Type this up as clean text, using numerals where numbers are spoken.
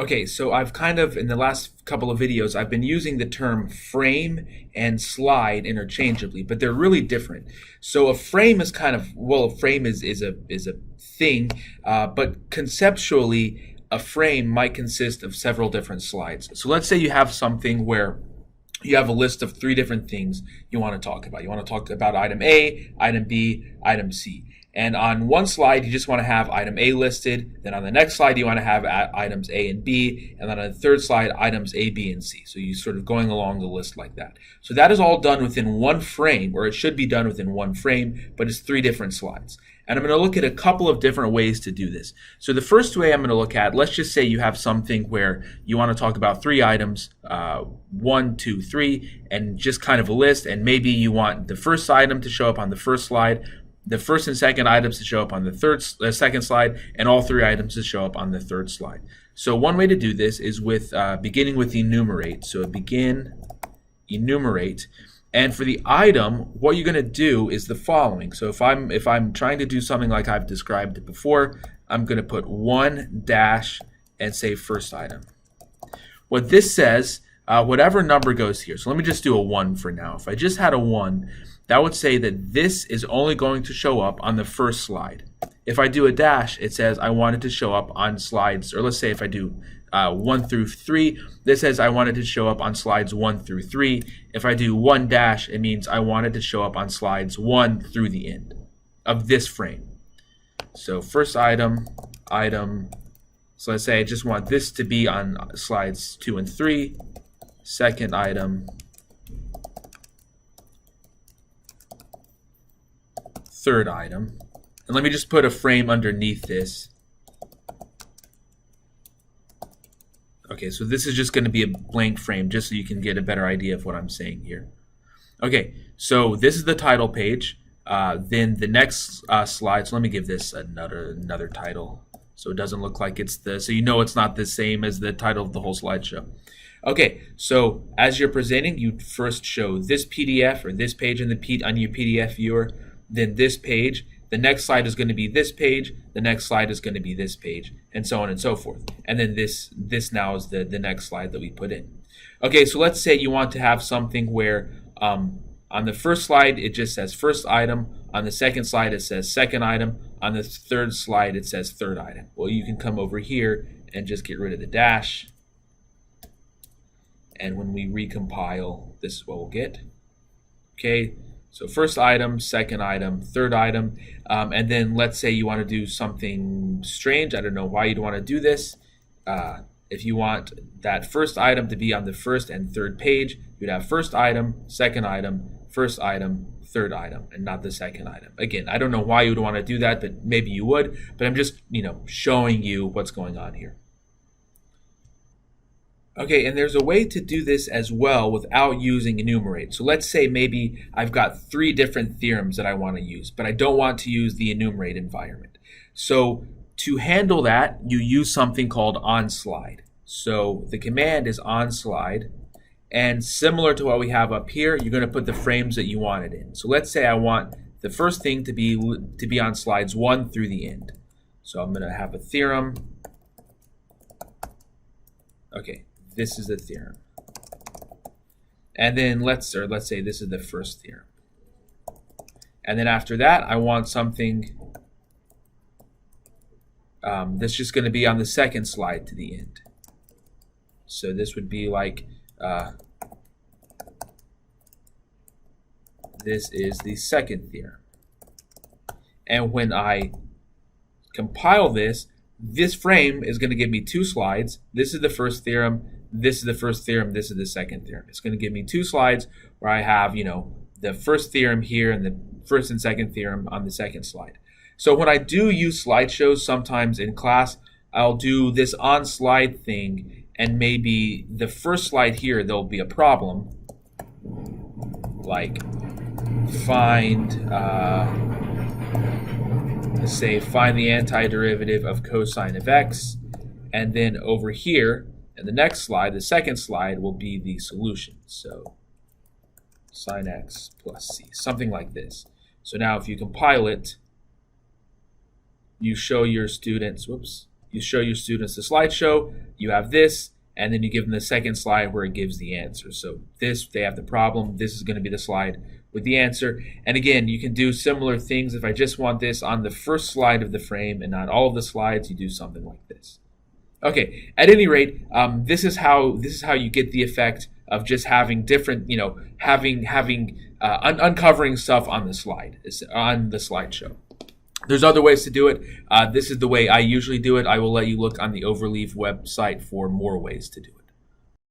Okay, so I've kind of, in the last couple of videos, I've been using the term frame and slide interchangeably, but they're really different. So a frame is kind of, well, a frame is a thing, but conceptually, a frame might consist of several different slides. So let's say you have something where you have a list of three different things you want to talk about. You want to talk about item A, item B, item C. And on one slide, you just want to have item A listed. Then on the next slide, you want to have items A and B. And then on the third slide, items A, B, and C. So you're sort of going along the list like that. So that is all done within one frame, or it should be done within one frame, but it's three different slides. And I'm going to look at a couple of different ways to do this. So the first way I'm going to look at, let's just say you have something where you want to talk about three items, 1, 2, 3, and just kind of a list. And maybe you want the first item to show up on the first slide, the first and second items to show up on the second slide, and all three items to show up on the third slide. So one way to do this is with beginning with enumerate. So begin, enumerate. And for the item, what you're going to do is the following. So if I'm trying to do something like I've described before, I'm going to put 1 dash and say first item. What this says, whatever number goes here. So let me just do a 1 for now. If I just had a 1, that would say that this is only going to show up on the first slide. If I do a dash, it says I want it to show up on slides, or let's say if I do 1 through 3, this says I want it to show up on slides 1 through 3. If I do 1 dash, it means I want it to show up on slides 1 through the end of this frame. So first item, so let's say I just want this to be on slides 2 and 3. Second item, third item. And let me just put a frame underneath this. Okay, so this is just going to be a blank frame just so you can get a better idea of what I'm saying here. Okay, so this is the title page. Then the next slide, so let me give this another title so it doesn't look like it's so you know it's not the same as the title of the whole slideshow. Okay, so as you're presenting, you first show this PDF or this page on your PDF viewer, then this page. The next slide is going to be this page. The next slide is going to be this page, and so on and so forth. And then this now is the next slide that we put in. Okay, so let's say you want to have something where on the first slide it just says first item. On the second slide it says second item. On the third slide it says third item. Well, you can come over here and just get rid of the dash. And when we recompile, this is what we'll get. Okay. So first item, second item, third item, and then let's say you want to do something strange. I don't know why you'd want to do this. If you want that first item to be on the first and third page, you'd have first item, second item, first item, third item, and not the second item. Again, I don't know why you would want to do that, but maybe you would. But I'm just, showing you what's going on here. Okay, and there's a way to do this as well without using enumerate. So let's say maybe I've got 3 different theorems that I want to use, but I don't want to use the enumerate environment. So to handle that, you use something called onSlide. So the command is onSlide, and similar to what we have up here, you're going to put the frames that you want it in. So let's say I want the first thing to be on slides 1 through the end. So I'm going to have a theorem. Okay. This is the theorem. And then let's say this is the first theorem. And then after that, I want something that's just going to be on the second slide to the end. So this would be like, this is the second theorem. And when I compile this frame is going to give me 2 slides. This is the first theorem. This is the first theorem. This is the second theorem. It's going to give me 2 slides where I have, the first theorem here and the first and second theorem on the second slide. So when I do use slideshows sometimes in class, I'll do this on slide thing, and maybe the first slide here, there'll be a problem like find the antiderivative of cosine of x, and then over here in the next slide, the second slide will be the solution. So sine x plus c, something like this. So now if you compile it, you show your students, You show your students the slideshow, you have this, and then you give them the second slide where it gives the answer. So this, they have the problem, this is going to be the slide with the answer. And again, you can do similar things. If I just want this on the first slide of the frame and not all of the slides, you do something like this. Okay, at any rate, this is how you get the effect of just having different, uncovering stuff on the slideshow. There's other ways to do it. This is the way I usually do it. I will let you look on the Overleaf website for more ways to do it.